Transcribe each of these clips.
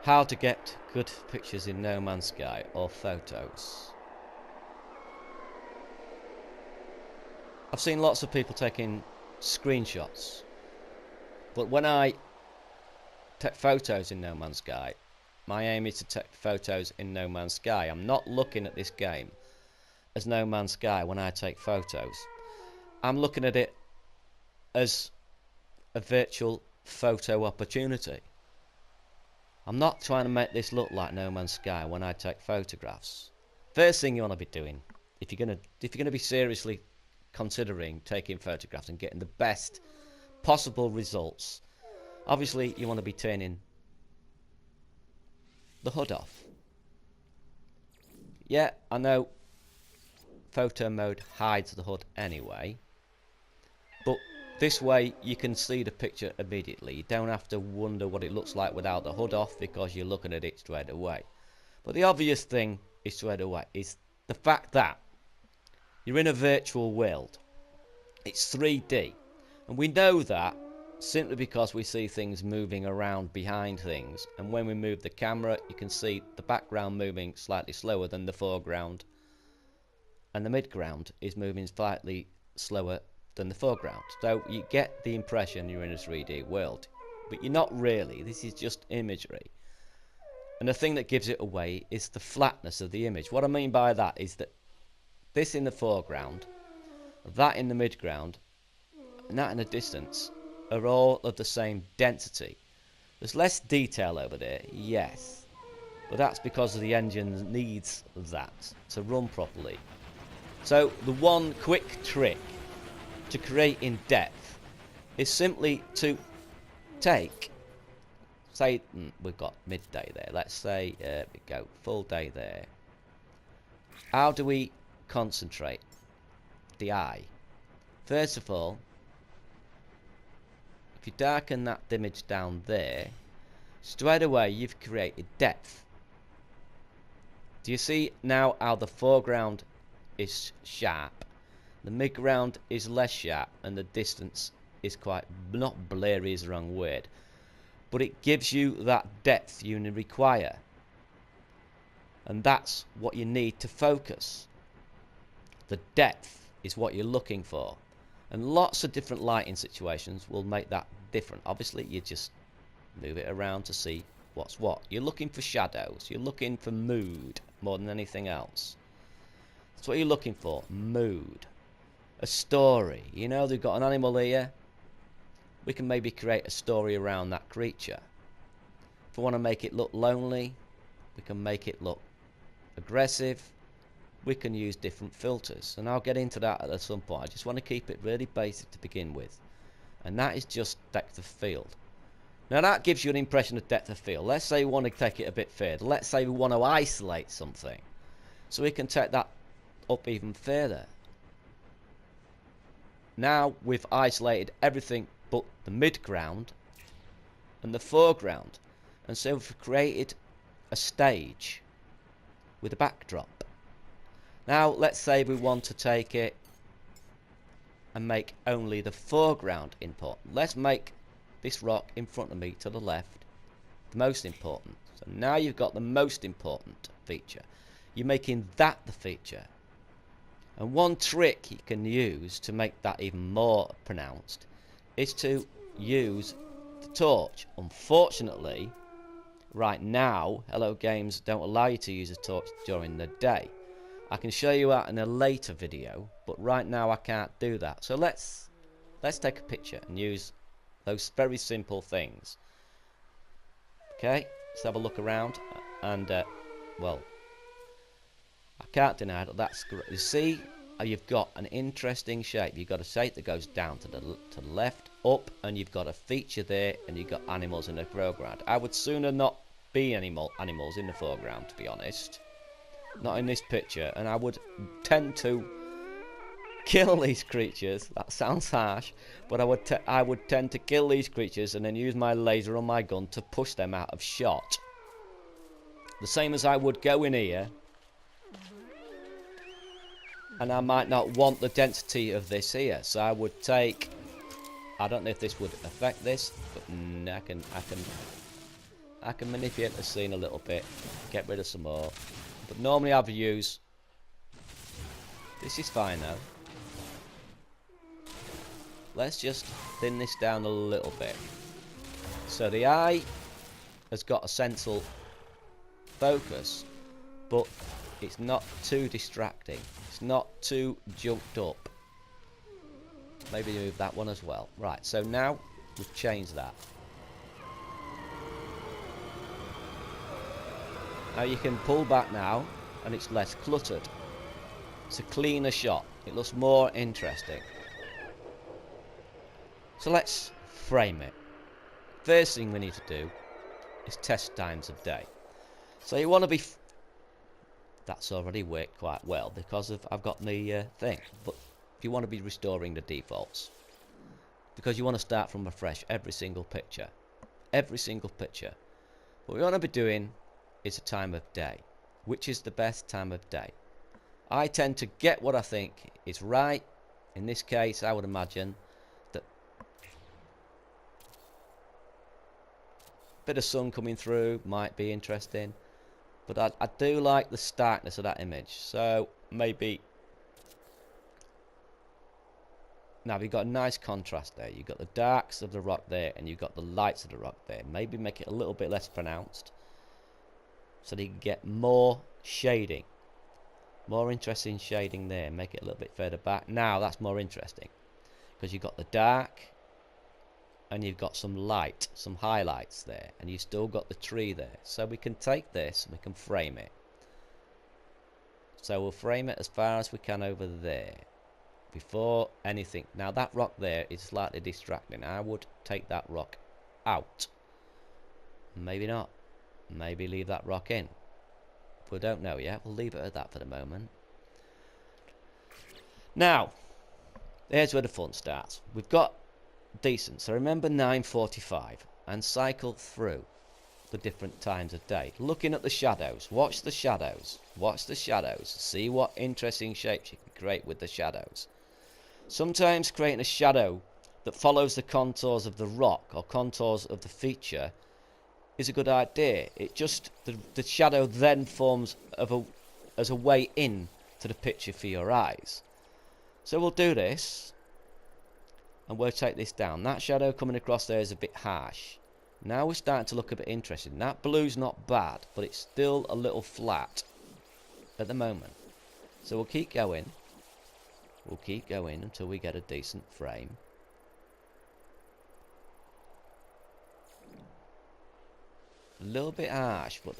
How to get good pictures in No Man's Sky or photos. I've seen lots of people taking screenshots, but when I take photos in No Man's Sky, my aim is to take photos in No Man's Sky. I'm not looking at this game as No Man's Sky when I take photos. I'm looking at it as a virtual photo opportunity. I'm not trying to make this look like No Man's Sky when I take photographs. First thing you want to be doing, if you're gonna be seriously considering taking photographs and getting the best possible results, obviously you want to be turning the HUD off. Yeah, I know photo mode hides the HUD anyway, but this way you can see the picture immediately. You don't have to wonder what it looks like without the HUD off because you're looking at it straight away. But the obvious thing is straight away is the fact that you're in a virtual world. It's 3D, and we know that simply because we see things moving around behind things, and when we move the camera you can see the background moving slightly slower than the foreground, and the midground is moving slightly slower than the foreground. So you get the impression you're in a 3D world, but you're not really. This is just imagery, and the thing that gives it away is the flatness of the image. What I mean by that is that this in the foreground, that in the midground, and that in the distance are all of the same density. There's less detail over there, yes, but that's because the engine needs that to run properly. So the one quick trick to create in depth is simply to take, say we've got midday there, let's say we go full day there. How do we concentrate the eye? First of all, if you darken that image down there, straight away you've created depth. Do you see now how the foreground is sharp, the midground is less sharp, and the distance is quite, not blurry is the wrong word, but it gives you that depth you require, and that's what you need to focus. The depth is what you're looking for, and lots of different lighting situations will make that different. Obviously you just move it around to see what's what. You're looking for shadows, you're looking for mood more than anything else. That's what you're looking for, mood. A story, you know, they've got an animal here, we can maybe create a story around that creature. If we want to make it look lonely, we can make it look aggressive. We can use different filters, and I'll get into that at some point. I just want to keep it really basic to begin with, and that is just depth of field. Now that gives you an impression of depth of field. Let's say we want to take it a bit further. Let's say we want to isolate something, so we can take that up even further. Now we've isolated everything but the midground and the foreground, and so we've created a stage with a backdrop. Now let's say we want to take it and make only the foreground important. Let's make this rock in front of me to the left the most important. So now you've got the most important feature. You're making that the feature. And one trick you can use to make that even more pronounced is to use the torch. Unfortunately, right now, Hello Games don't allow you to use a torch during the day. I can show you that in a later video, but right now I can't do that. So let's take a picture and use those very simple things. Okay, let's have a look around, and well, I can't deny that that's great. You see how you've got an interesting shape. You've got a shape that goes down to the left, up, and you've got a feature there, and you've got animals in the foreground. I would sooner not be animals in the foreground, to be honest. Not in this picture, and I would tend to kill these creatures. That sounds harsh, but I would tend to kill these creatures and then use my laser on my gun to push them out of shot. The same as I would go in here, and I might not want the density of this here, so I would take, I don't know if this would affect this, but I can I can manipulate the scene a little bit, get rid of some more. But normally I've used... This is fine though. Let's just thin this down a little bit. So the eye has got a central focus, but it's not too distracting. It's not too junked up. Maybe move that one as well. Right, so now we've changed that. Now you can pull back now, and it's less cluttered. It's a cleaner shot. It looks more interesting. So let's frame it. First thing we need to do is test times of day. So you want to be... That's already worked quite well because I've got the thing. But if you want to be restoring the defaults, because you want to start from afresh every single picture. Every single picture. What we want to be doing is a time of day. Which is the best time of day? I tend to get what I think is right. In this case, I would imagine that a bit of sun coming through might be interesting. But I do like the starkness of that image. So maybe... Now we've got a nice contrast there. You've got the darks of the rock there, and you've got the lights of the rock there. Maybe make it a little bit less pronounced, so that you can get more shading. More interesting shading there. Make it a little bit further back. Now that's more interesting, because you've got the dark, and you've got some light, some highlights there, and you've still got the tree there. So we can take this and we can frame it. So we'll frame it as far as we can over there. Before anything. Now that rock there is slightly distracting. I would take that rock out. Maybe not. Maybe leave that rock in. We don't know yet. We'll leave it at that for the moment. Now, here's where the fun starts. We've got decent. So remember 9:45 and cycle through the different times of day. Looking at the shadows. Watch the shadows. Watch the shadows. See what interesting shapes you can create with the shadows. Sometimes creating a shadow that follows the contours of the rock or contours of the feature is a good idea. It just the shadow then forms as a way in to the picture for your eyes. So we'll do this, and we'll take this down. That shadow coming across there is a bit harsh. Now we're starting to look a bit interesting. That blue's not bad, but it's still a little flat at the moment. So we'll keep going. We'll keep going until we get a decent frame. A little bit harsh, but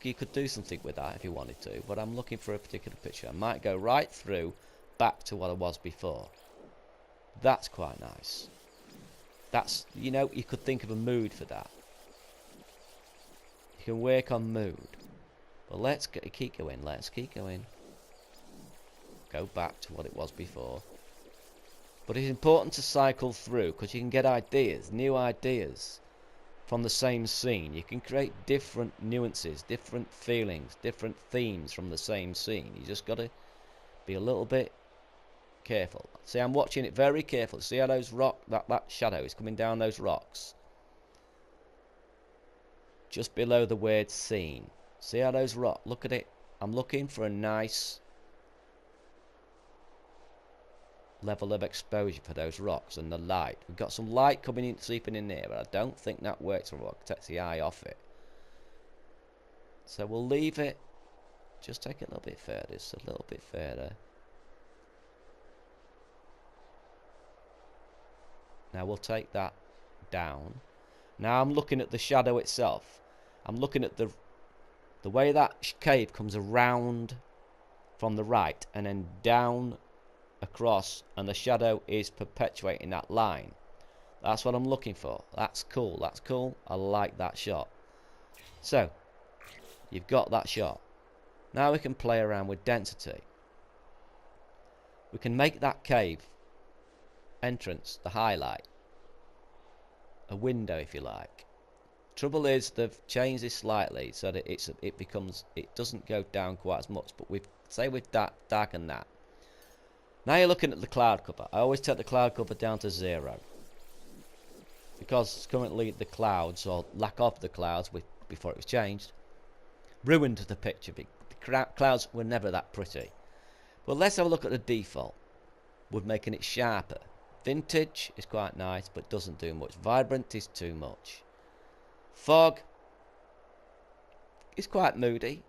you could do something with that if you wanted to. But I'm looking for a particular picture. I might go right through back to what I was before. That's quite nice. That's, you know, you could think of a mood for that. You can work on mood. But let's keep going. Let's keep going. Go back to what it was before. But it's important to cycle through, because you can get ideas, new ideas from the same scene. You can create different nuances, different feelings, different themes from the same scene. You just got to be a little bit careful. See, I'm watching it very carefully. See how those that shadow is coming down those rocks just below the word scene. See how those look at it. I'm looking for a nice level of exposure for those rocks and the light. We've got some light coming in, seeping in there, but I don't think that works for what takes the eye off it. So we'll leave it. Just take it a little bit further. Just a little bit further. Now we'll take that down. Now I'm looking at the shadow itself. I'm looking at the way that cave comes around from the right and then down across, and the shadow is perpetuating that line. That's what I'm looking for. That's cool. That's cool. I like that shot. So you've got that shot. Now we can play around with density. We can make that cave entrance the highlight, a window if you like. Trouble is they've changed this slightly so that it doesn't go down quite as much, but we've darkened that. Now you're looking at the cloud cover. I always take the cloud cover down to 0. because currently the clouds, or lack of the clouds before it was changed, ruined the picture. The clouds were never that pretty. But let's have a look at the default. We're making it sharper. Vintage is quite nice, but doesn't do much. Vibrant is too much. Fog is quite moody.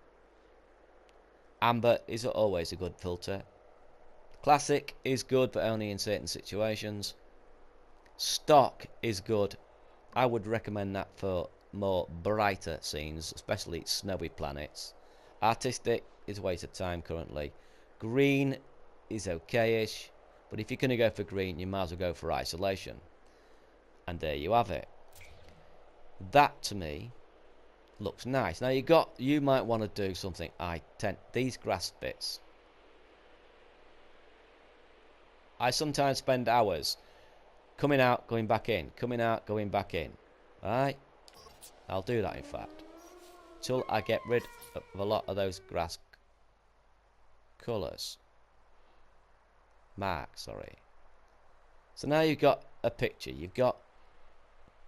Amber is always a good filter. Classic is good, but only in certain situations. Stock is good. I would recommend that for more brighter scenes, especially snowy planets. Artistic is a waste of time currently. Green is okay-ish, but if you're going to go for green, you might as well go for isolation. And there you have it. That to me looks nice. Now you might want to do something. These grass bits. I sometimes spend hours coming out, going back in, coming out, going back in. Alright? I'll do that in fact. Till I get rid of a lot of those grass colours. Marks, sorry. So now you've got a picture.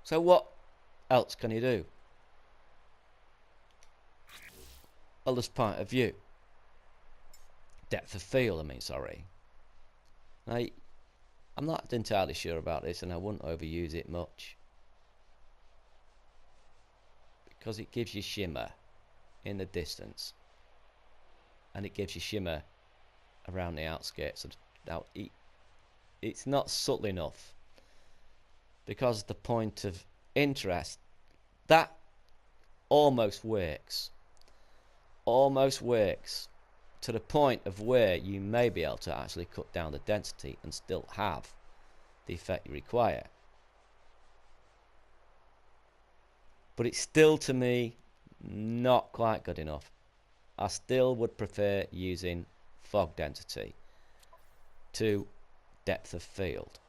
So what else can you do? Well, there's point of view. Depth of field, I mean, sorry. Now, I'm not entirely sure about this, and I wouldn't overuse it much. Because it gives you shimmer in the distance. And it gives you shimmer around the outskirts. Now, it's not subtle enough. Because the point of interest, that almost works. Almost works to the point of where you may be able to actually cut down the density and still have the effect you require. But it's still, to me, not quite good enough. I still would prefer using fog density to depth of field.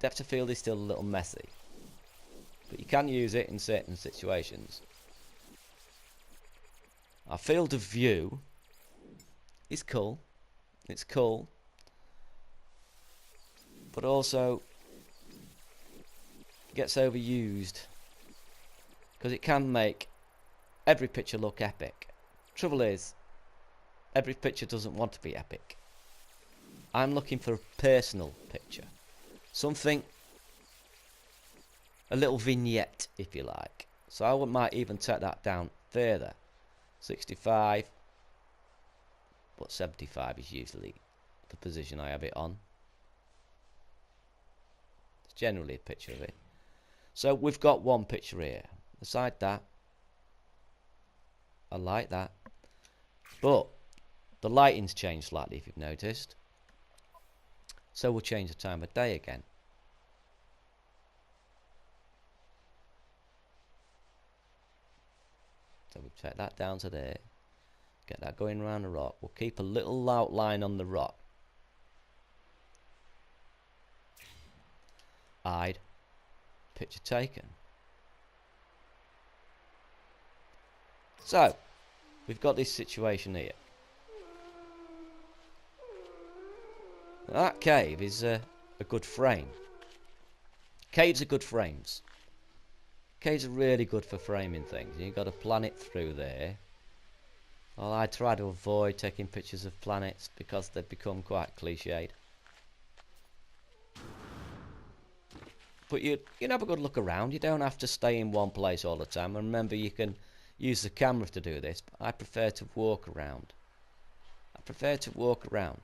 Depth of field is still a little messy, but you can use it in certain situations. Our field of view is cool. It's cool. But also gets overused. Because it can make every picture look epic. Trouble is, every picture doesn't want to be epic. I'm looking for a personal picture. Something, a little vignette, if you like. So I might even take that down further. 65, but 75 is usually the position I have it on. It's generally a picture of it. So we've got one picture here. Beside that, I like that, but the lighting's changed slightly, if you've noticed. So we'll change the time of day again. So we'll take that down to there. Get that going around the rock. We'll keep a little outline on the rock. Hide. Picture taken. So, we've got this situation here. That cave is a good frame. Caves are good frames. Caves are really good for framing things. You've got a planet through there. Well, I try to avoid taking pictures of planets because they've become quite cliched. But you can have a good look around. You don't have to stay in one place all the time. And remember, you can use the camera to do this. But I prefer to walk around. I prefer to walk around.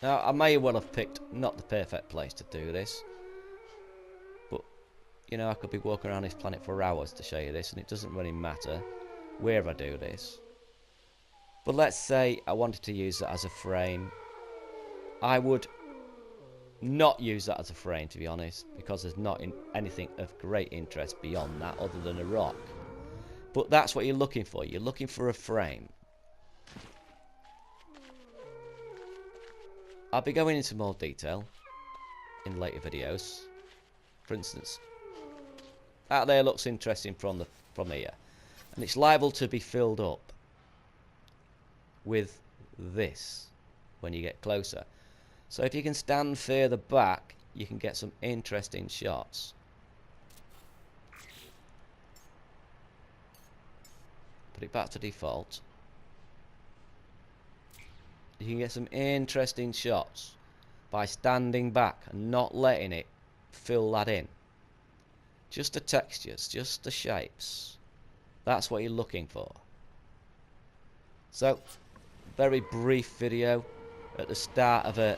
Now, I may well have picked not the perfect place to do this. But, you know, I could be walking around this planet for hours to show you this. And it doesn't really matter where I do this. But let's say I wanted to use that as a frame. I would not use that as a frame, to be honest. Because there's not anything of great interest beyond that other than a rock. But that's what you're looking for. You're looking for a frame. I'll be going into more detail in later videos. For instance, that there looks interesting from here. And it's liable to be filled up with this when you get closer. So if you can stand further back, you can get some interesting shots. Put it back to default. You can get some interesting shots by standing back and not letting it fill that in. Just the textures, just the shapes. That's what you're looking for. So, very brief video at the start of a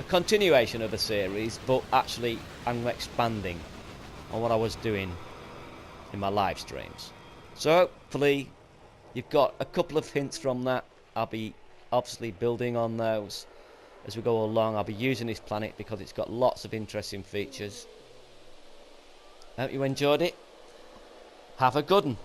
continuation of a series, but actually I'm expanding on what I was doing in my live streams. So hopefully you've got a couple of hints from that. I'll be obviously building on those as we go along. I'll be using this planet because it's got lots of interesting features. Hope you enjoyed it. Have a good one.